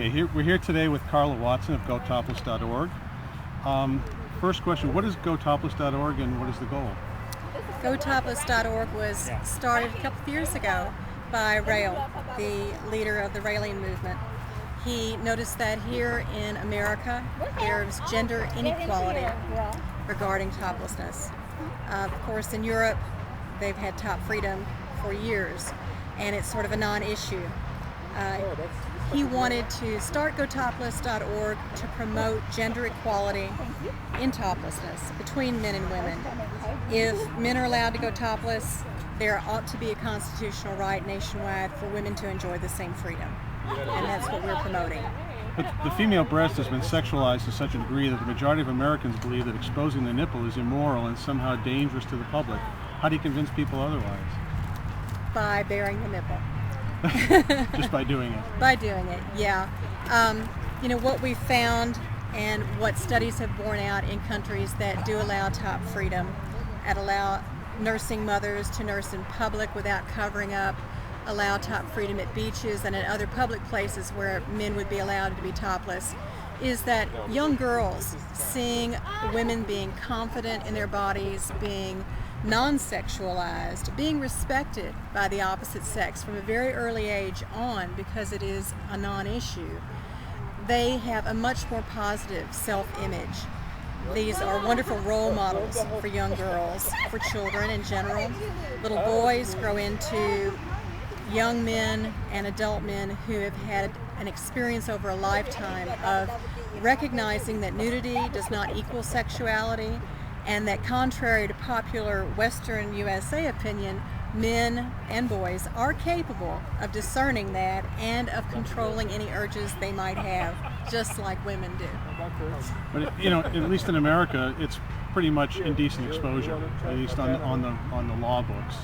Okay, we're here today with Carla Watson of GoTopless.org. First question, what is GoTopless.org and what is the goal? GoTopless.org was started a couple of years ago by Rail, the leader of the railing movement. He noticed that here in America there's gender inequality regarding toplessness. Of course, in Europe they've had top freedom for years, and it's sort of a non-issue. He wanted to start GoTopless.org to promote gender equality in toplessness between men and women. If men are allowed to go topless, there ought to be a constitutional right nationwide for women to enjoy the same freedom, and that's what we're promoting. But the female breast has been sexualized to such a degree that the majority of Americans believe that exposing the nipple is immoral and somehow dangerous to the public. How do you convince people otherwise? By bearing the nipple. Just by doing it? By doing it, yeah. What we found and what studies have borne out in countries that do allow top freedom, that allow nursing mothers to nurse in public without covering up, allow top freedom at beaches and at other public places where men would be allowed to be topless, is that young girls seeing women being confident in their bodies, being non-sexualized, being respected by the opposite sex from a very early age on, because it is a non-issue, they have a much more positive self-image. These are wonderful role models for young girls, for children in general. Little boys grow into young men and adult men who have had an experience over a lifetime of recognizing that nudity does not equal sexuality, and that contrary to popular Western USA opinion, men and boys are capable of discerning that and of controlling any urges they might have, just like women do. But at least in America, it's pretty much indecent exposure, at least on the law books.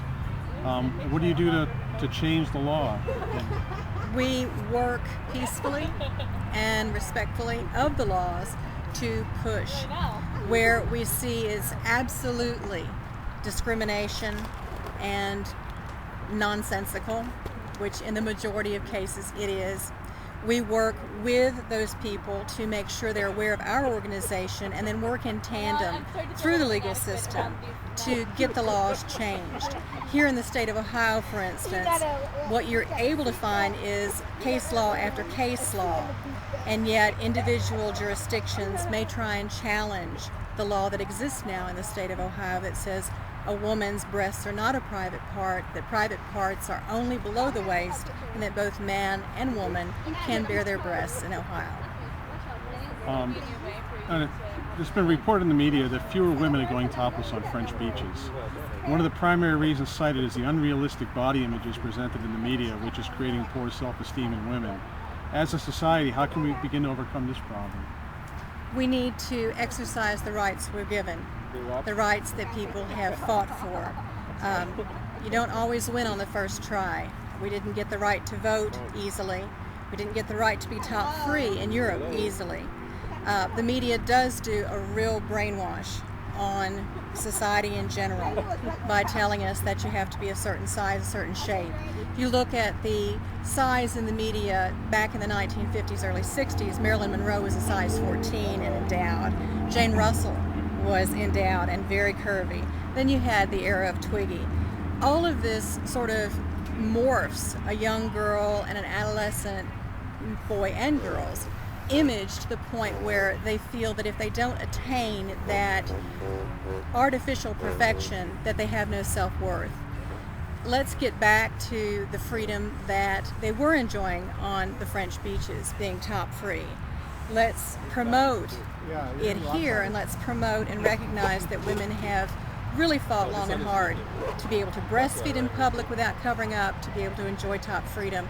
What do you do to change the law? We work peacefully and respectfully of the laws to push. Where we see is absolutely discrimination and nonsensical, which in the majority of cases it is, we work with those people to make sure they're aware of our organization and then work in tandem through the legal system to get the laws changed. Here in the state of Ohio, for instance, what you're able to find is case law after case law, and yet individual jurisdictions may try and challenge the law that exists now in the state of Ohio that says a woman's breasts are not a private part, that private parts are only below the waist, and that both man and woman can bare their breasts in Ohio. It's been reported in the media that fewer women are going topless on French beaches. One of the primary reasons cited is the unrealistic body images presented in the media, which is creating poor self-esteem in women. As a society, how can we begin to overcome this problem? We need to exercise the rights we're given, the rights that people have fought for. You don't always win on the first try. We didn't get the right to vote easily. We didn't get the right to be top free in Europe easily. The media does do a real brainwash on society in general by telling us that you have to be a certain size, a certain shape. If you look at the size in the media back in the 1950s, early 60s, Marilyn Monroe was a size 14 and endowed. Jane Russell was endowed and very curvy. Then you had the era of Twiggy. All of this sort of morphs a young girl and an adolescent boy and girl's image to the point where they feel that if they don't attain that artificial perfection, that they have no self-worth. Let's get back to the freedom that they were enjoying on the French beaches, being top free. Let's promote it here, and let's promote and recognize that women have really fought long and hard to be able to breastfeed in public without covering up, to be able to enjoy top freedom.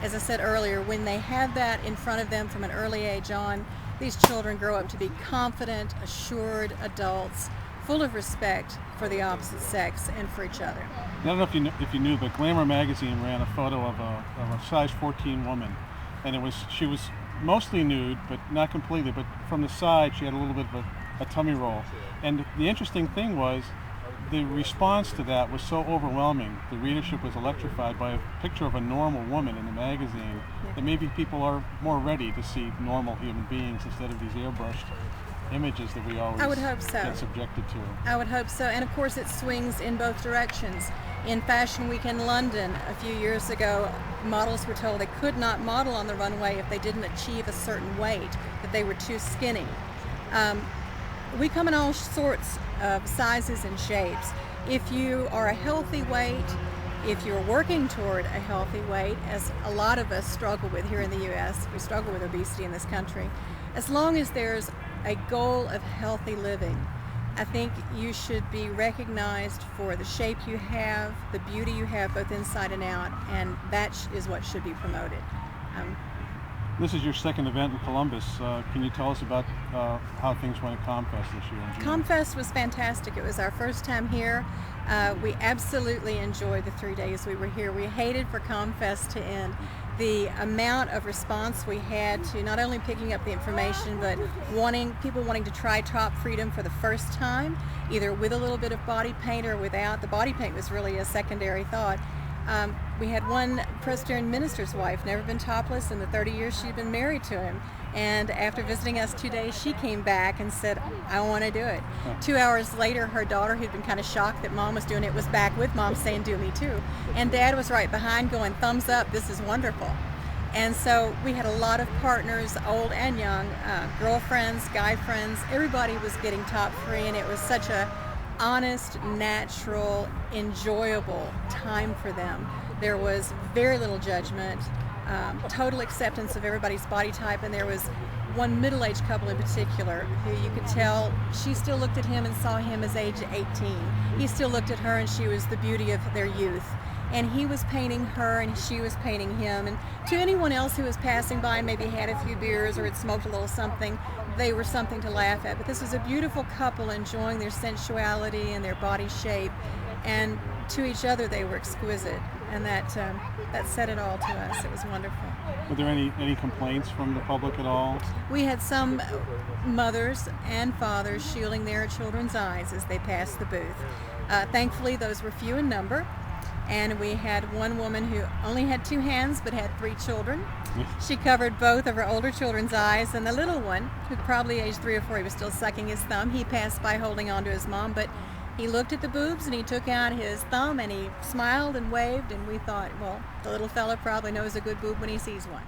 As I said earlier, when they have that in front of them from an early age on, these children grow up to be confident, assured adults, full of respect for the opposite sex and for each other. I don't know if you knew, but Glamour magazine ran a photo of a size 14 woman, and she was mostly nude, but not completely. But from the side, she had a little bit of a tummy roll. And the interesting thing was, the response to that was so overwhelming. The readership was electrified by a picture of a normal woman in the magazine, that maybe people are more ready to see normal human beings instead of these airbrushed images that we always I would hope so. get subjected to. I would hope so. And of course it swings in both directions. In Fashion Week in London a few years ago, models were told they could not model on the runway if they didn't achieve a certain weight, that they were too skinny. We come in all sorts of sizes and shapes. If you are a healthy weight, if you're working toward a healthy weight, as a lot of us struggle with here in the U.S., we struggle with obesity in this country, as long as there's a goal of healthy living, I think you should be recognized for the shape you have, the beauty you have both inside and out, and that is what should be promoted. This is your second event in Columbus. Can you tell us about how things went at ComFest this year in June? ComFest was fantastic. It was our first time here. We absolutely enjoyed the 3 days we were here. We hated for ComFest to end. The amount of response we had to not only picking up the information, but people wanting to try Top Freedom for the first time, either with a little bit of body paint or without. The body paint was really a secondary thought. We had one Presbyterian minister's wife, never been topless in the 30 years she'd been married to him. And after visiting us 2 days, she came back and said, I want to do it. 2 hours later, her daughter, who'd been kind of shocked that Mom was doing it, was back with Mom saying, do me too. And Dad was right behind going, thumbs up, this is wonderful. And so we had a lot of partners, old and young, girlfriends, guy friends, everybody was getting Top Free, and it was such a honest, natural, enjoyable time for them. There was very little judgment, total acceptance of everybody's body type, and there was one middle-aged couple in particular who you could tell she still looked at him and saw him as age 18. He still looked at her and she was the beauty of their youth. And he was painting her and she was painting him. And to anyone else who was passing by and maybe had a few beers or had smoked a little something, they were something to laugh at. But this was a beautiful couple enjoying their sensuality and their body shape. And to each other they were exquisite. And that said it all to us. It was wonderful. Were there any complaints from the public at all? We had some mothers and fathers shielding their children's eyes as they passed the booth. Thankfully, those were few in number. And we had one woman who only had 2 hands but had 3 children. She covered both of her older children's eyes, and the little one, who probably aged 3 or 4, he was still sucking his thumb. He passed by holding on to his mom, but he looked at the boobs and he took out his thumb and he smiled and waved, and we thought, well, the little fella probably knows a good boob when he sees one.